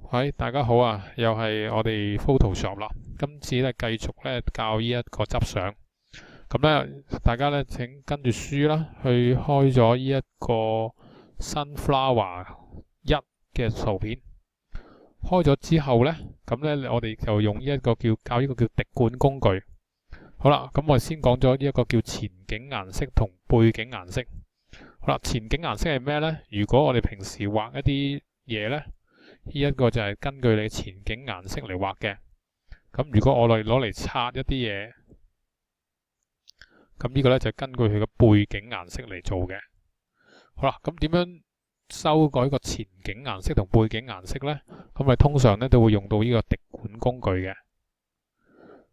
喂，大家好啊，又係我哋 Photoshop 啦。今次咧繼續咧教呢一個執相。咁咧，大家咧請跟住書啦，去開咗呢一個 Sunflower 1嘅圖片。開咗之後咧，咁咧我哋就用呢一個教呢個叫滴灌工具。好啦，咁我哋先講咗呢一個叫前景顏色同背景顏色。好啦，前景顏色係咩咧？如果我哋平時畫一啲嘢咧，呢一個就係根據你前景顏色嚟畫嘅。咁如果我哋攞嚟擦一啲嘢，咁呢個咧就根據佢嘅背景顏色嚟做嘅。好啦，咁點樣修改個前景顏色同背景顏色呢？咁我哋通常咧都會用到呢個滴灌工具嘅。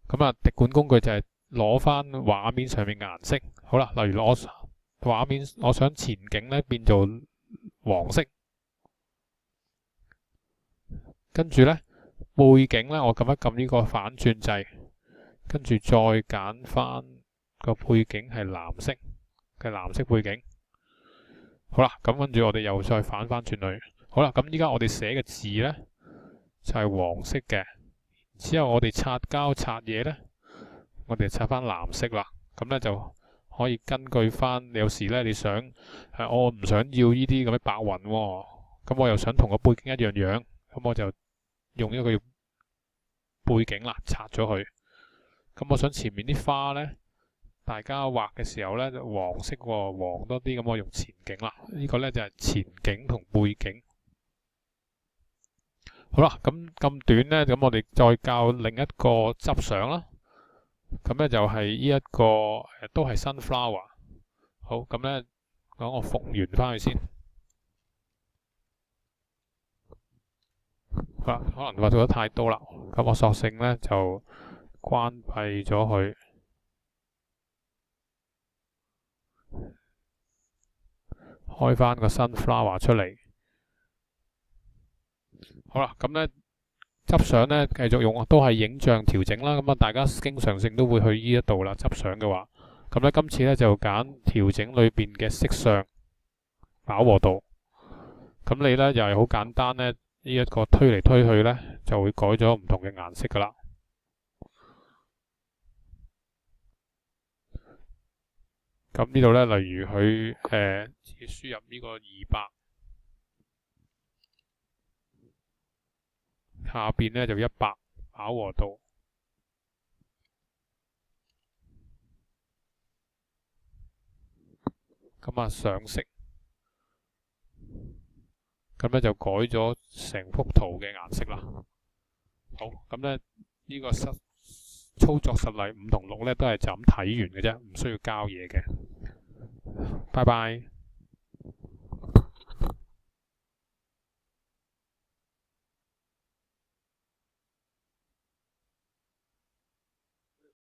咁啊，滴灌工具就係攞翻畫面上面嘅顏色。好啦，例如我畫面我想前景咧變做黃色。跟住咧，背景咧，我撳一撳呢個反轉掣，跟住再揀翻個背景係藍色嘅藍色背景。好啦，咁跟住我哋又再反翻轉去。好啦，咁依家我哋寫嘅字咧就係黃色嘅，之後我哋擦膠擦嘢咧，我哋擦翻藍色啦。咁咧就可以根據翻，有時咧你想我唔想要呢啲咁嘅白雲喎，咁我又想同個背景一樣樣，咁我就用一個背景啦，擦咗佢。咁我想前面啲花呢，大家畫嘅時候呢，就黃色喎，黃多啲，咁我用前景啦。呢個呢就係前景同背景。好啦，咁短呢，咁我哋再教另一個執相啦。咁呢就係呢一個都係 Sunflower。好，咁呢講我復原翻去先。可能畫做得太多啦，咁我索性咧就關閉咗佢，開翻個 Sunflower 出嚟。好啦，咁咧執相咧繼續用，都係影像調整啦。咁啊，大家經常性都會去呢一度啦，執相嘅話，咁咧今次咧就揀調整裏邊嘅色相飽和度。咁你咧又係好簡單咧。呢一個推嚟推去呢，就會改咗唔同嘅顏色噶啦。咁呢度呢，例如佢自己輸入呢個200，下邊呢就100飽和度。咁啊上色。咁咧就改咗成幅圖嘅顏色啦。好，咁咧呢個操作實例5同6咧都係就咁睇完嘅啫，唔需要交嘢嘅。拜拜。